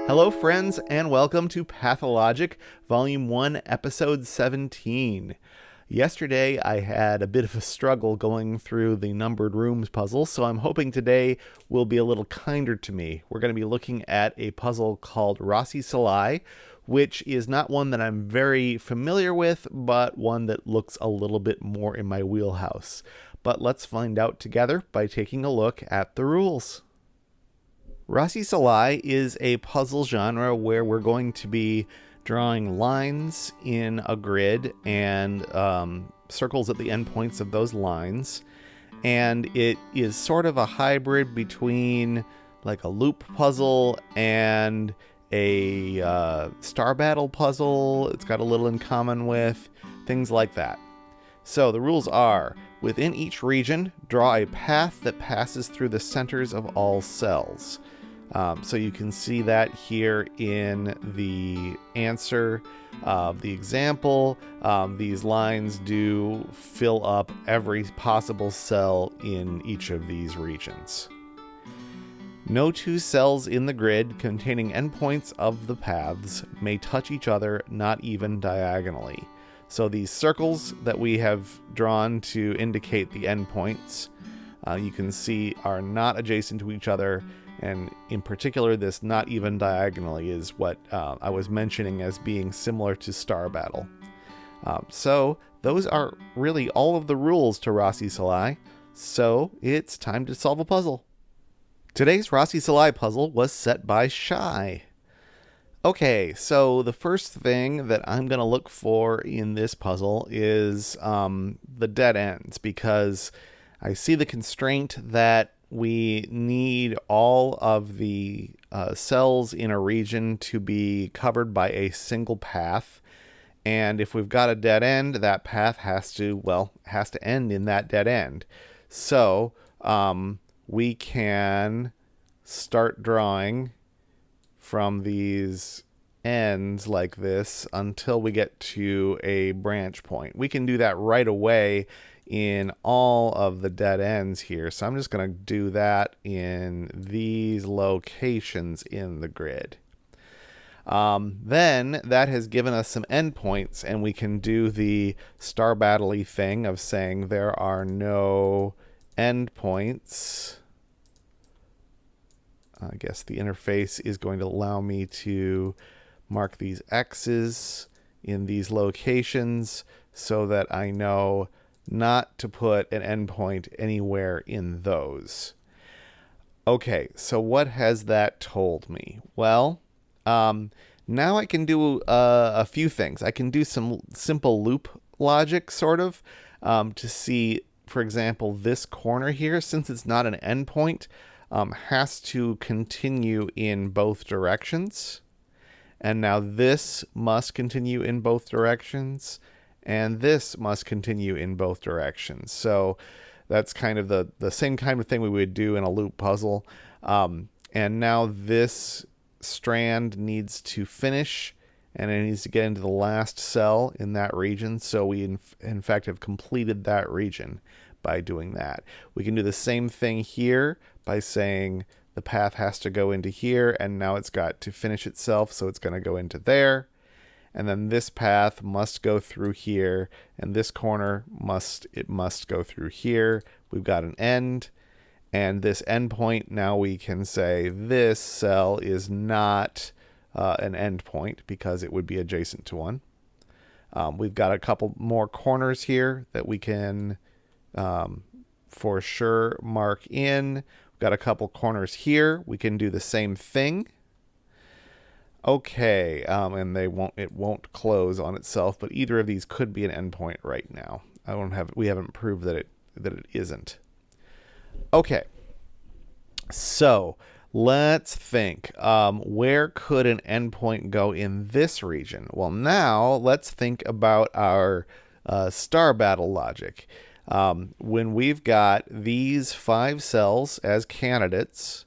Hello, friends, and welcome to Pathologic, Volume 1, Episode 17. Yesterday, I had a bit of a struggle going through the numbered rooms puzzle, so I'm hoping today will be a little kinder to me. We're going to be looking at a puzzle called Rassi Silai, which is not one that I'm very familiar with, but one that looks a little bit more in my wheelhouse. But let's find out together by taking a look at the rules. Rassi Silai is a puzzle genre where we're going to be drawing lines in a grid and circles at the endpoints of those lines. And it is sort of a hybrid between like a loop puzzle and a star battle puzzle. It's got a little in common with things like that. So the rules are, within each region, draw a path that passes through the centers of all cells. So you can see that here in the answer of the example. These lines do fill up every possible cell in each of these regions. No two cells in the grid containing endpoints of the paths may touch each other, not even diagonally. So these circles that we have drawn to indicate the endpoints, you can see are not adjacent to each other. And in particular, this not even diagonally is what I was mentioning as being similar to Star Battle. So those are really all of the rules to Rassi Silai. So it's time to solve a puzzle. Today's Rassi Silai puzzle was set by Shye. Okay, so the first thing that I'm going to look for in this puzzle is the dead ends, because I see the constraint that we need all of the cells in a region to be covered by a single path. And if we've got a dead end, that path has to end in that dead end. So we can start drawing from these ends like this until we get to a branch point. We can do that right away in all of the dead ends here. So I'm just going to do that in these locations in the grid. Then that has given us some endpoints, and we can do the Star Battle-y thing of saying there are no endpoints. I guess the interface is going to allow me to mark these X's in these locations so that I know not to put an endpoint anywhere in those. Okay, so what has that told me? Well, now I can do a few things. I can do some simple loop logic, sort of, to see, for example, this corner here, since it's not an endpoint, has to continue in both directions. And now this must continue in both directions. And this must continue in both directions. So that's kind of the same kind of thing we would do in a loop puzzle. And now this strand needs to finish, and it needs to get into the last cell in that region. So we, in fact, have completed that region by doing that. We can do the same thing here by saying the path has to go into here, and now it's got to finish itself, so it's going to go into there. And then this path must go through here, and this corner must go through here. We've got an end, and this endpoint, now we can say this cell is not an endpoint because it would be adjacent to one. We've got a couple more corners here that we can for sure mark in. We've got a couple corners here. We can do the same thing. Okay, and it won't close on itself, but either of these could be an endpoint right now. We haven't proved that it isn't. Okay, so let's think. Where could an endpoint go in this region? Well, now let's think about our Star Battle logic. When we've got these 5 cells as candidates,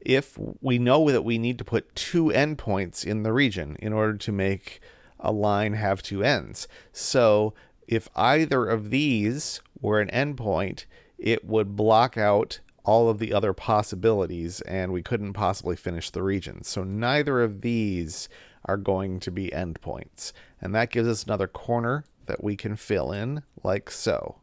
if we know that we need to put 2 endpoints in the region in order to make a line have 2 ends. So if either of these were an endpoint, it would block out all of the other possibilities, and we couldn't possibly finish the region. So neither of these are going to be endpoints. And that gives us another corner that we can fill in like so.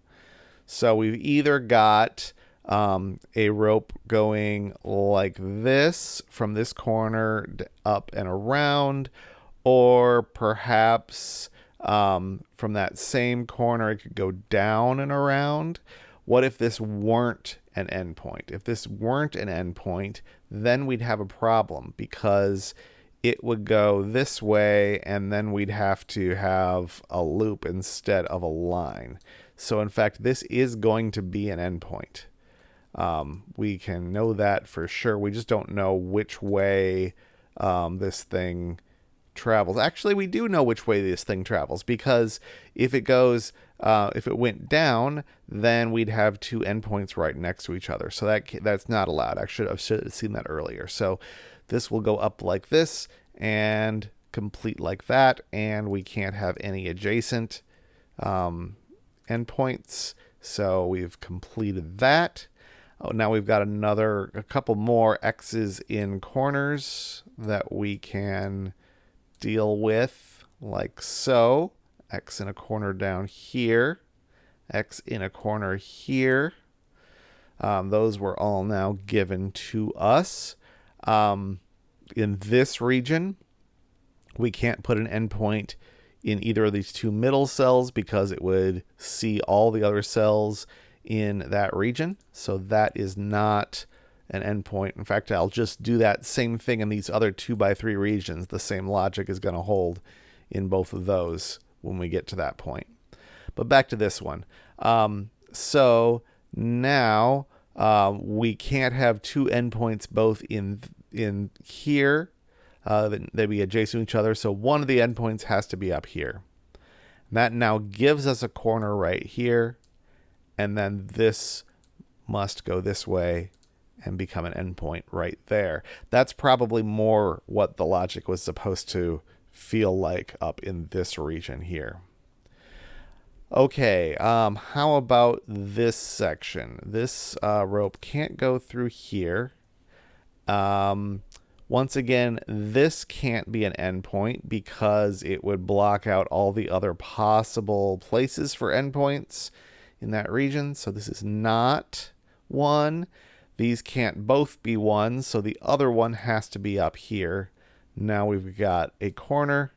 So we've either got a rope going like this from this corner up and around, or perhaps from that same corner it could go down and around. What if this weren't an endpoint? If this weren't an endpoint, then we'd have a problem, because it would go this way and then we'd have to have a loop instead of a line. So in fact, this is going to be an endpoint. We can know that for sure. We just don't know which way this thing travels. Actually, we do know which way this thing travels, because if it goes, if it went down, then we'd have two endpoints right next to each other. So that's not allowed. I should have seen that earlier. So this will go up like this and complete like that, and we can't have any adjacent endpoints. So we've completed that. Oh, now we've got a couple more X's in corners that we can deal with, like so. X in a corner down here, X in a corner here. Those were all now given to us. In this region, we can't put an endpoint in either of these two middle cells, because it would see all the other cells in that region. So that is not an endpoint. In fact, I'll just do that same thing in these other 2x3 regions. The same logic is going to hold in both of those when we get to that point. But back to this one. So now we can't have two endpoints both in here. They'd be adjacent to each other. So one of the endpoints has to be up here. That now gives us a corner right here. And then this must go this way and become an endpoint right there. That's probably more what the logic was supposed to feel like up in this region here. Okay, how about this section? This rope can't go through here. Once again, this can't be an endpoint because it would block out all the other possible places for endpoints in that region. So this is not one. These can't both be one, so the other one has to be up here. Now we've got a corner,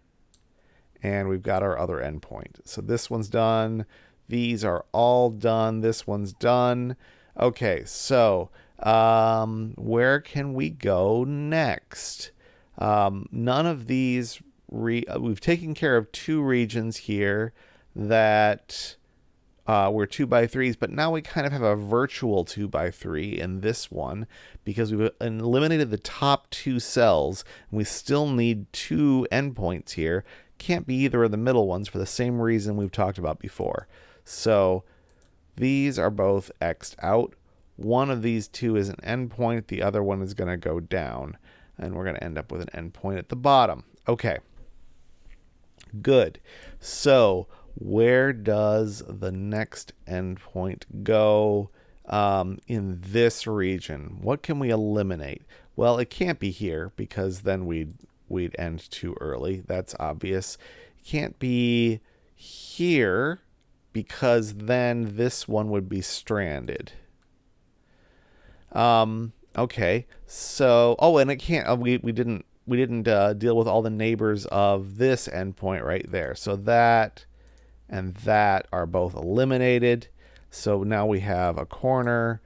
and we've got our other endpoint. So this one's done. These are all done. This one's done. Okay, so where can we go next? None of these, we've taken care of two regions here that were 2x3s, but now we kind of have a virtual 2x3 in this one, because we've eliminated the top two cells, and we still need two endpoints here. Can't be either of the middle ones for the same reason we've talked about before. So these are both X'd out. One of these two is an endpoint. The other one is going to go down, and we're going to end up with an endpoint at the bottom. Okay. Good. So where does the next endpoint go in this region? What can we eliminate? Well, it can't be here, because then we'd end too early. That's obvious. It can't be here, because then this one would be stranded. Okay. So, and it can't. We didn't deal with all the neighbors of this endpoint right there. So that and that are both eliminated. So now we have a corner.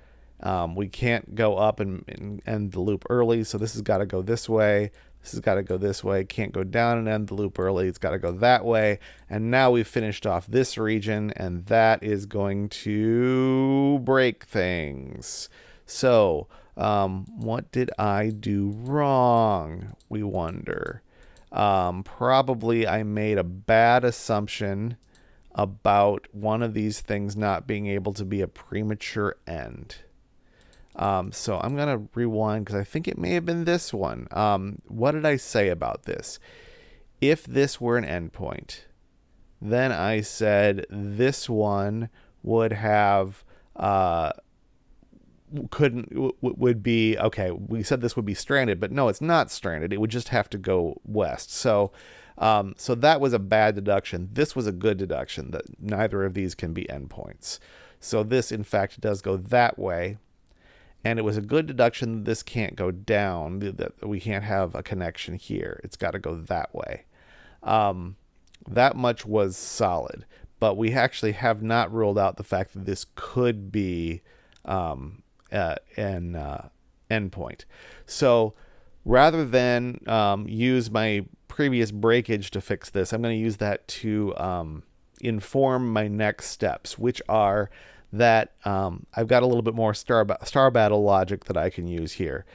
We can't go up and end the loop early. So this has got to go this way. This has got to go this way. Can't go down and end the loop early. It's got to go that way. And now we've finished off this region, and that is going to break things. So what did I do wrong, we wonder? Probably I made a bad assumption about one of these things not being able to be a premature end. So I'm going to rewind, because I think it may have been this one. What did I say about this? If this were an endpoint, then I said this one would have would be okay. We said this would be stranded, but no, it's not stranded. It would just have to go west. So that was a bad deduction. This was a good deduction, that neither of these can be endpoints. So this, in fact, does go that way. And it was a good deduction that this can't go down, that we can't have a connection here. It's got to go that way. That much was solid. But we actually have not ruled out the fact that this could be an endpoint. So rather than use my previous breakage to fix this, I'm going to use that to inform my next steps, which are that I've got a little bit more star battle logic that I can use here.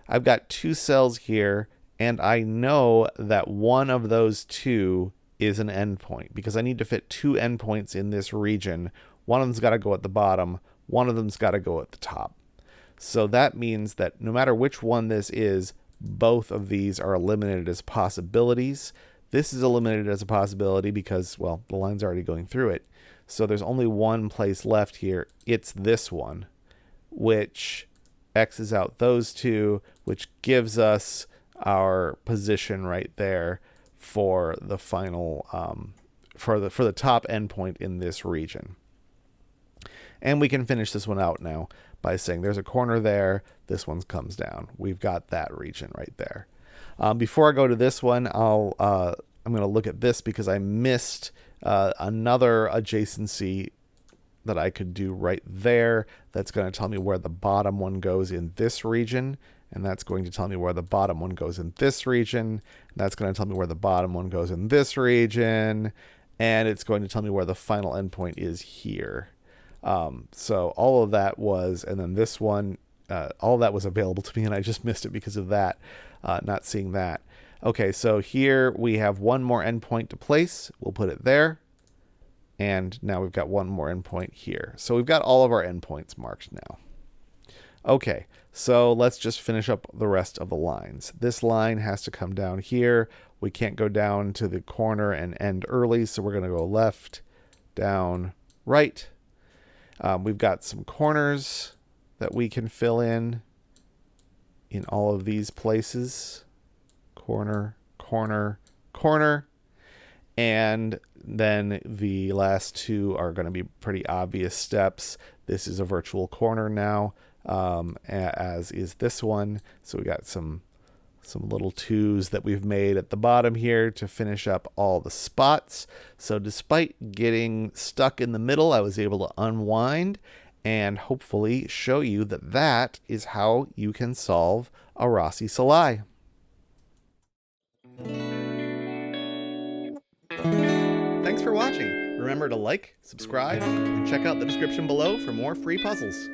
I've got two cells here, and I know that one of those two is an endpoint because I need to fit two endpoints in this region. One of them's got to go at the bottom, one of them's got to go at the top. So that means that no matter which one this is, both of these are eliminated as possibilities. This is eliminated as a possibility because, well, the line's already going through it. So there's only one place left here. It's this one, which X's out those two, which gives us our position right there for the final, for the top endpoint in this region. And we can finish this one out now by saying there's a corner there. This one comes down. We've got that region right there. Before I go to this one, I'm going to look at this because I missed another adjacency that I could do right there. That's going to tell me where the bottom one goes in this region. And that's going to tell me where the bottom one goes in this region. And that's going to tell me where the bottom one goes in this region. And it's going to tell me where the final endpoint is here. So all of that was, and then this one, all of that was available to me, and I just missed it because of that, not seeing that. Okay, so here we have one more endpoint to place. We'll put it there. And now we've got one more endpoint here. So we've got all of our endpoints marked now. Okay, so let's just finish up the rest of the lines. This line has to come down here. We can't go down to the corner and end early, so we're going to go left, down, right. We've got some corners that we can fill in all of these places. Corner, corner, corner. And then the last two are going to be pretty obvious steps. This is a virtual corner now, as is this one. So we got some little twos that we've made at the bottom here to finish up all the spots. So despite getting stuck in the middle, I was able to unwind and hopefully show you that that is how you can solve a Rassi Silai. Thanks for watching. Remember to like, subscribe, and check out the description below for more free puzzles.